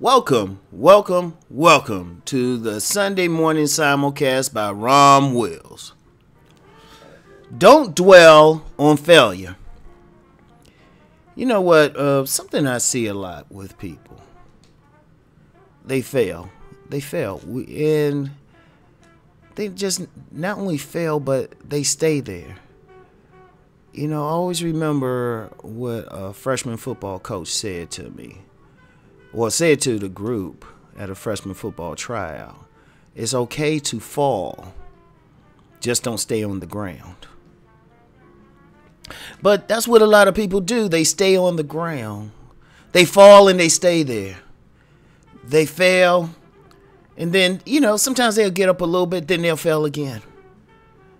Welcome to the Sunday morning simulcast by Rom Wills. Don't dwell on failure. You know what? Something I see a lot with people. They fail. And they just not only fail, but they stay there. You know, I always remember what a freshman football coach said to me. Well, said to the group at a freshman football tryout. It's okay to fall. Just don't stay on the ground. But that's what a lot of people do. They stay on the ground. They fall and they stay there. They fail. And then, sometimes they'll get up a little bit, then they'll fail again.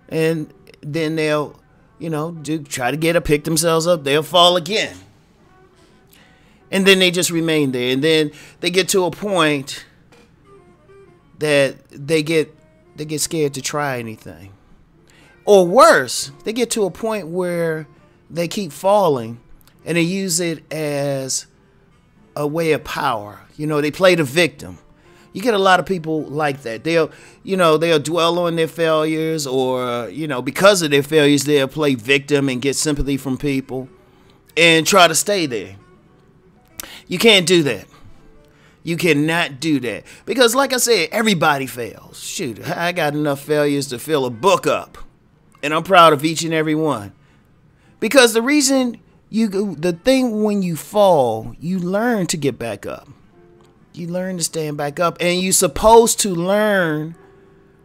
And then they'll, try to pick themselves up. They'll fall again. And then they just remain there. And then they get to a point that they get scared to try anything. Or worse, they get to a point where they keep falling and they use it as a way of power. They play the victim. You get a lot of people like that. They'll dwell on their failures or, because of their failures, they'll play victim and get sympathy from people and try to stay there. You can't do that. You cannot do that. Because like I said, everybody fails. Shoot, I got enough failures to fill a book up. And I'm proud of each and every one. Because the thing when you fall, you learn to get back up. You learn to stand back up. And you're supposed to learn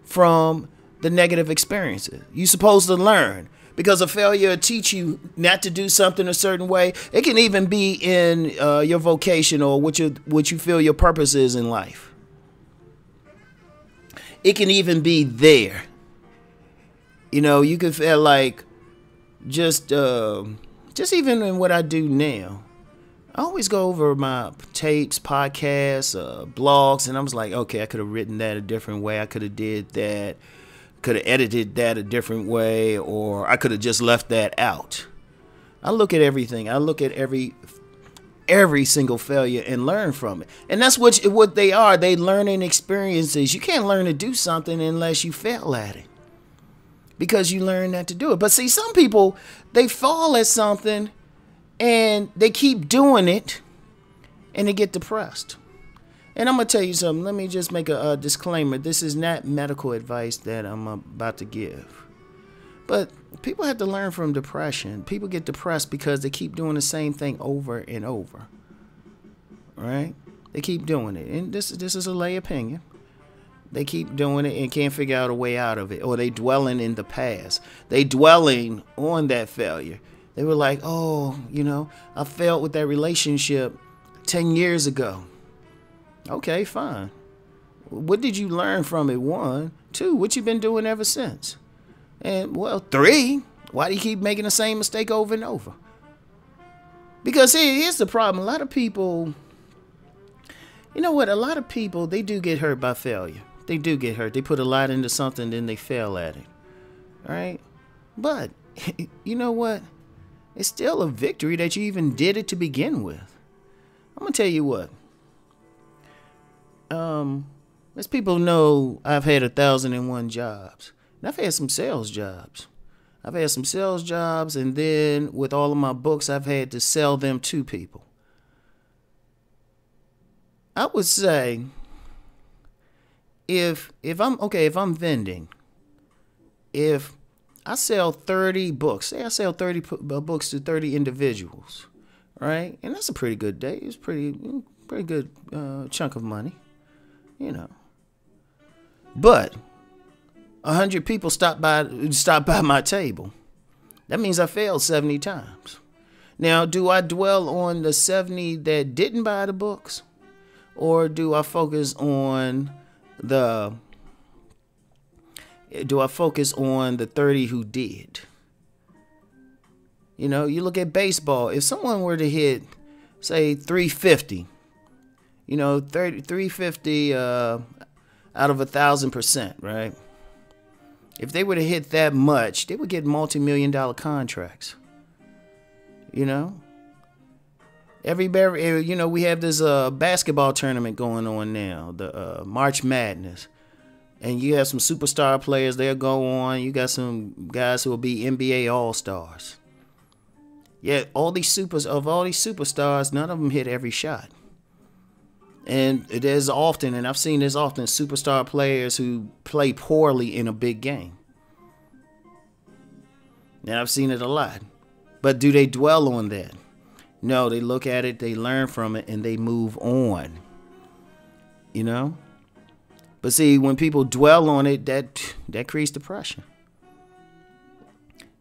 from the negative experiences. You're supposed to learn. Because a failure will teach you not to do something a certain way. It can even be in your vocation or what you feel your purpose is in life. It can even be there. You could feel like just even in what I do now. I always go over my tapes, podcasts, blogs, and I was like, okay, I could have written that a different way. I could have did that. Could have edited that a different way, or I could have just left that out. I look at everything. I look at every single failure and learn from it. And that's what they are. They learning experiences. You can't learn to do something unless you fail at it. Because you learn not to do it. But see, some people, they fall at something and they keep doing it and they get depressed. And I'm going to tell you something. Let me just make a disclaimer. This is not medical advice that I'm about to give. But people have to learn from depression. People get depressed because they keep doing the same thing over and over. Right? They keep doing it. And this is a lay opinion. They keep doing it and can't figure out a way out of it. Or they dwelling in the past. They dwelling on that failure. They were like, I failed with that relationship 10 years ago. Okay, fine. What did you learn from it? 1, 2, what you been doing ever since? And 3, why do you keep making the same mistake over and over? Because here's the problem. A lot of people, a lot of people, they do get hurt by failure. They do get hurt. They put a lot into something, then they fail at it. All right? But, you know what? It's still a victory that you even did it to begin with. I'm going to tell you what. As people know, I've had 1,001 jobs. And I've had some sales jobs. And then with all of my books, I've had to sell them to people. I would say, if I'm vending, if I sell 30 books, say I sell 30 books to 30 individuals, right? And that's a pretty good day. It's pretty good chunk of money. But 100 people stop by my table. That means I failed 70 times. Now, do I dwell on the 70 that didn't buy the books? Or do I focus on the 30 who did? You look at baseball. If someone were to hit, say, 350, 350 out of 1,000%, right? If they were to hit that much, they would get multi-million-dollar contracts. You know, we have this basketball tournament going on now, the March Madness. And you have some superstar players, they'll go on. You got some guys who will be NBA All-Stars. Yet all these superstars, none of them hit every shot. And there's often, and I've seen this often, superstar players who play poorly in a big game. And I've seen it a lot. But do they dwell on that? No, they look at it, they learn from it, and they move on. You know? But see, when people dwell on it, that creates depression.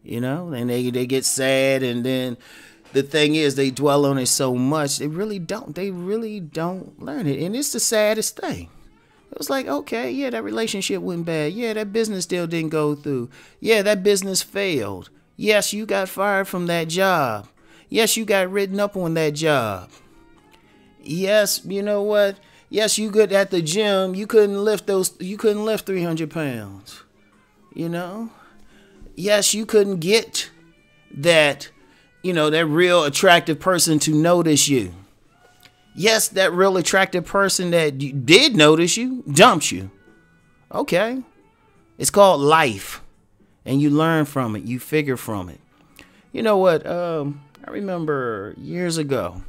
You know? And they get sad, and then the thing is, they dwell on it so much, they really don't learn it. And it's the saddest thing. It was like, okay, yeah, that relationship went bad. Yeah, that business deal didn't go through. Yeah, that business failed. Yes, you got fired from that job. Yes, you got written up on that job. Yes, you know what? Yes, you good at the gym. You couldn't lift 300 pounds. You know? Yes, you couldn't get that, you know, that real attractive person to notice you. Yes, that real attractive person that did notice you dumped you. Okay. It's called life. And you learn from it. You figure from it. You know what? I remember years ago,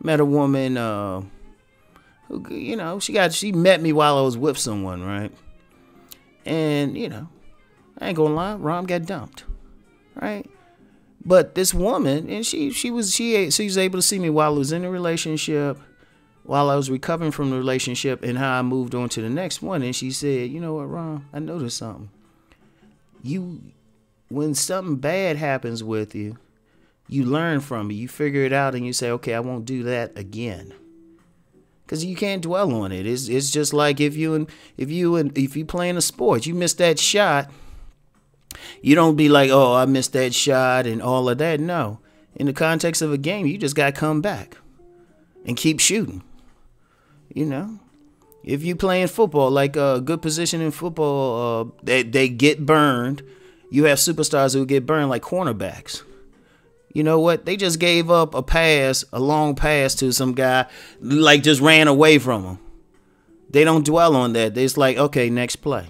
met a woman who, you know, she met me while I was with someone, right? And, you know, I ain't gonna lie, Rom got dumped, right? But this woman, and she was able to see me while I was in a relationship, while I was recovering from the relationship, and how I moved on to the next one. And she said, you know what, Rom, I noticed something. When something bad happens with you, you learn from it. You figure it out, and you say, okay, I won't do that again. Because you can't dwell on it. It's just like if you playing a sport, you miss that shot. You don't be like, oh, I missed that shot and all of that. No. In the context of a game, you just got to come back and keep shooting. You know? If you playing football, like a good position in football, they get burned. You have superstars who get burned like cornerbacks. You know what? They just gave up a long pass to some guy, like just ran away from him. They don't dwell on that. It's like, okay, next play.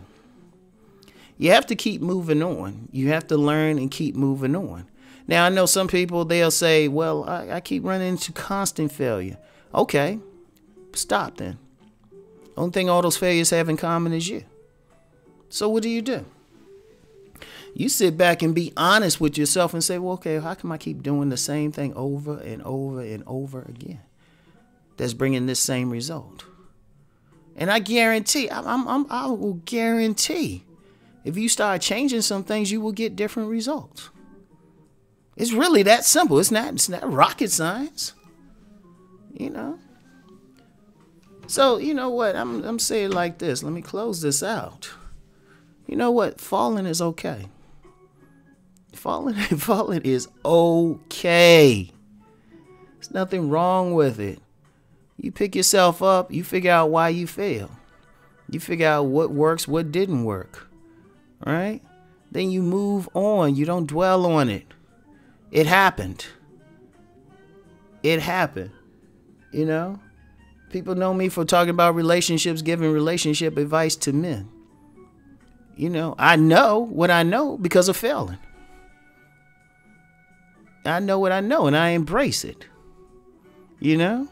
You have to keep moving on. You have to learn and keep moving on. Now, I know some people, they'll say, well, I keep running into constant failure. Okay, stop then. Only thing all those failures have in common is you. So what do? You sit back and be honest with yourself and say, well, okay, how come I keep doing the same thing over and over and over again that's bringing this same result? And I guarantee, I will guarantee, if you start changing some things, you will get different results. It's really that simple. It's not rocket science, you know. So, you know what? I'm saying like this. Let me close this out. You know what? Falling is okay. Falling is okay. There's nothing wrong with it. You pick yourself up. You figure out why you failed. You figure out what works, what didn't work. Right? Then you move on. You don't dwell on it. It happened. It happened. You know? People know me for talking about relationships, giving relationship advice to men. You know, I know what I know because of failing. I know what I know, and I embrace it. You know?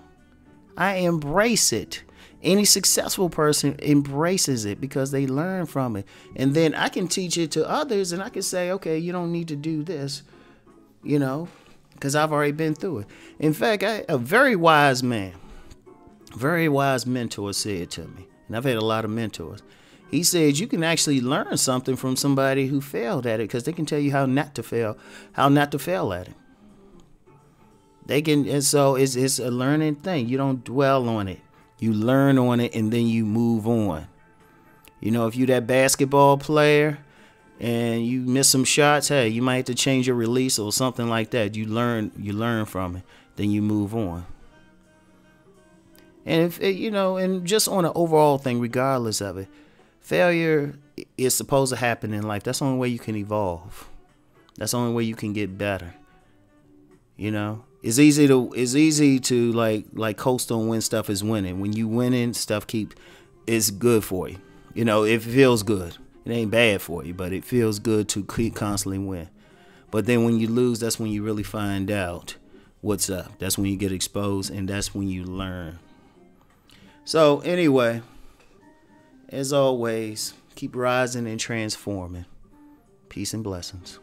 I embrace it. Any successful person embraces it because they learn from it. And then I can teach it to others, and I can say, okay, you don't need to do this, you know, because I've already been through it. In fact, a very wise man, very wise mentor said to me, and I've had a lot of mentors, he said you can actually learn something from somebody who failed at it because they can tell you how not to fail at it. They can, and so it's a learning thing. You don't dwell on it. You learn on it, and then you move on. You know, if you that basketball player and you miss some shots, hey, you might have to change your release or something like that. You learn from it, then you move on. And if you know, and just on an overall thing, regardless of it, failure is supposed to happen in life. That's the only way you can evolve. That's the only way you can get better. You know, it's easy to like coast on when stuff is winning. When you winning, stuff it's good for you. You know, it feels good. It ain't bad for you, but it feels good to keep constantly win. But then when you lose, that's when you really find out what's up. That's when you get exposed, and that's when you learn. So anyway, as always, keep rising and transforming. Peace and blessings.